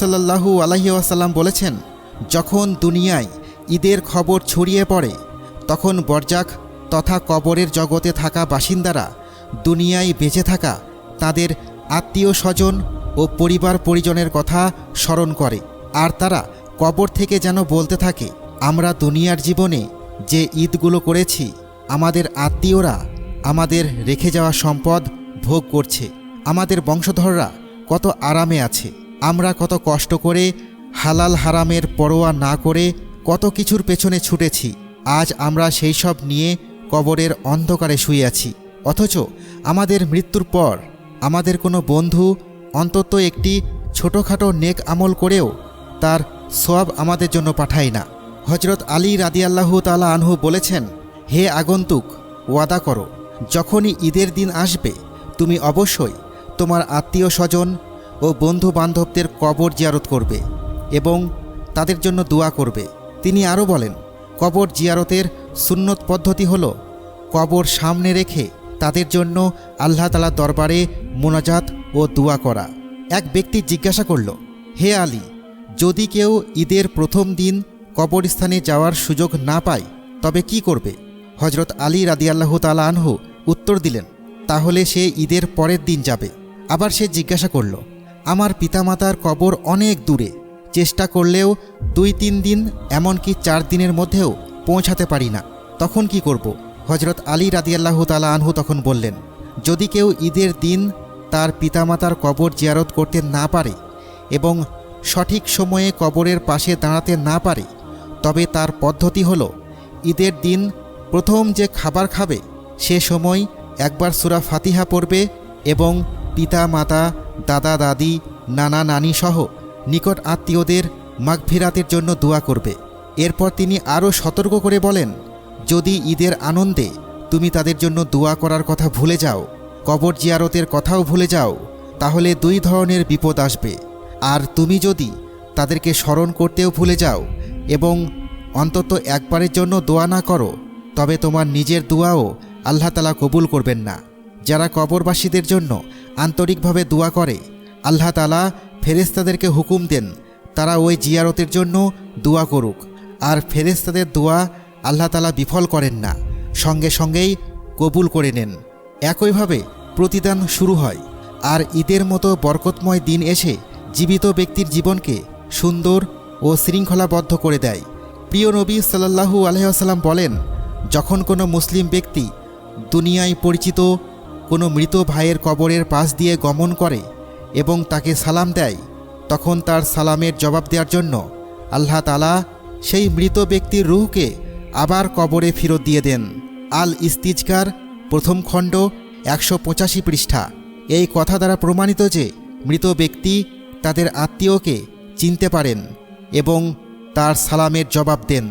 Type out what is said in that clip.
সাল্লাল্লাহু আলাইহি ওয়াসাল্লাম বলেছেন, যখন দুনিয়ায় ঈদের খবর ছড়িয়ে পড়ে তখন বরজাখ তথা কবরের জগতে থাকা বাসিন্দারা দুনিয়ায় বেঁচে থাকা তাদের আত্মীয় স্বজন ও পরিবার পরিজনের কথা স্মরণ করে। আর তারা কবর থেকে যেন বলতে থাকে, আমরা দুনিয়ার জীবনে যে ঈদগুলো করেছি আমাদের আত্মীয়রা আমাদের রেখে যাওয়া সম্পদ ভোগ করছে, আমাদের বংশধররা কত আরামে আছে, আমরা কত কষ্ট করে হালাল হারামের পরোয়া না করে কত কিছুর পেছনে ছুটেছি, আজ আমরা সেই সব নিয়ে কবরের অন্ধকারে শুয়ে আছি। অথচ আমাদের মৃত্যুর পর আমাদের কোনো বন্ধু অন্তত একটি ছোটোখাটো নেক আমল করেও তার সওয়াব আমাদের জন্য পাঠায় না। হজরত আলী রাদিয়াল্লাহু তাআলা আনহু বলেছেন, হে আগন্তুক, ওয়াদা করো যখনই ঈদের দিন আসবে তুমি অবশ্যই তোমার আত্মীয় স্বজন ও বন্ধু বান্ধবদের কবর জিয়ারত করবে এবং তাদের জন্য দোয়া করবে। তিনি আরও বলেন, কবর জিয়ারতের সুন্নত পদ্ধতি হল কবর সামনে রেখে তাদের জন্য আল্লাহ তাআলার দরবারে মোনাজাত ও দোয়া করা। এক ব্যক্তি জিজ্ঞাসা করল, হে আলী, যদি কেউ ঈদের প্রথম দিন কবরস্থানে যাওয়ার সুযোগ না পায় তবে কি করবে? হজরত আলী রাদিয়াল্লাহু তাআলা আনহু উত্তর দিলেন, তাহলে সে ঈদের পরের দিন যাবে। আবার সে জিজ্ঞাসা করল, আমার পিতামাতার কবর অনেক দূরে, চেষ্টা করলেও 2-3 দিন এমনকি 4 দিনের মধ্যেও পৌঁছাতে পারি না, তখন কি করব? হজরত আলী রাদিয়াল্লাহু তাআলা আনহু তখন বললেন, যদি কেউ ঈদের দিন তার পিতামাতার কবর জিয়ারত করতে না পারে এবং সঠিক সময়ে কবরের পাশে দাঁড়াতে না পারে তবে তার পদ্ধতি হল ঈদের দিন প্রথম যে খাবার খাবে সে সময় একবার সূরা ফাতিহা পড়বে এবং পিতা মাতা, দাদা দাদি, নানা নানি সহ নিকট আত্মীয়দের মাগফিরাতের জন্য দোয়া করবে। এরপর তিনি আরও সতর্ক করে বলেন, যদি ঈদের আনন্দে তুমি তাদের জন্য দোয়া করার কথা ভুলে যাও, কবর জিয়ারতের কথাও ভুলে যাও, তাহলে 2 ধরনের বিপদ আসবে। আর তুমি যদি তাদেরকে স্মরণ করতেও ভুলে যাও এবং অন্তত একবারের জন্য দোয়া না করো তবে তোমার নিজের দোয়াও আল্লাহ তাআলা কবুল করবেন না। যারা কবরবাসীদের জন্য আন্তরিকভাবে দোয়া করে আল্লাহ তাআলা ফেরেশতাদেরকে হুকুম দেন তারা ওই জিয়ারতের জন্য দোয়া করুক, আর ফেরেশতাদের দোয়া আল্লাহ তাআলা বিফল করেন না, সঙ্গে সঙ্গেই কবুল করে নেন। একইভাবে প্রতিদান শুরু হয়। আর ঈদের মতো বরকতময় দিন এসে জীবিত ব্যক্তির জীবনকে সুন্দর ও শৃঙ্খলাবদ্ধ করে দেয়। প্রিয় নবী সাল্লাল্লাহু আলাইহি ওয়াসাল্লাম বলেন, যখন কোনো মুসলিম ব্যক্তি দুনিয়ায় পরিচিত কোনো মৃত ভাইয়ের কবরের পাশ দিয়ে গমন করে এবং তাকে সালাম দেয়, তখন তার সালামের জবাব দেওয়ার জন্য আল্লাহ তাআলা সেই মৃত ব্যক্তির রূহকে আবার কবরে ফেরত দিয়ে দেন। আল ইস্তিজকার প্রথম খণ্ড 185 পৃষ্ঠা। এই কথা দ্বারা প্রমাণিত যে মৃত ব্যক্তি তাদের আত্মীয়কে চিনতে পারেন এবং তার সালামের জবাব দেন।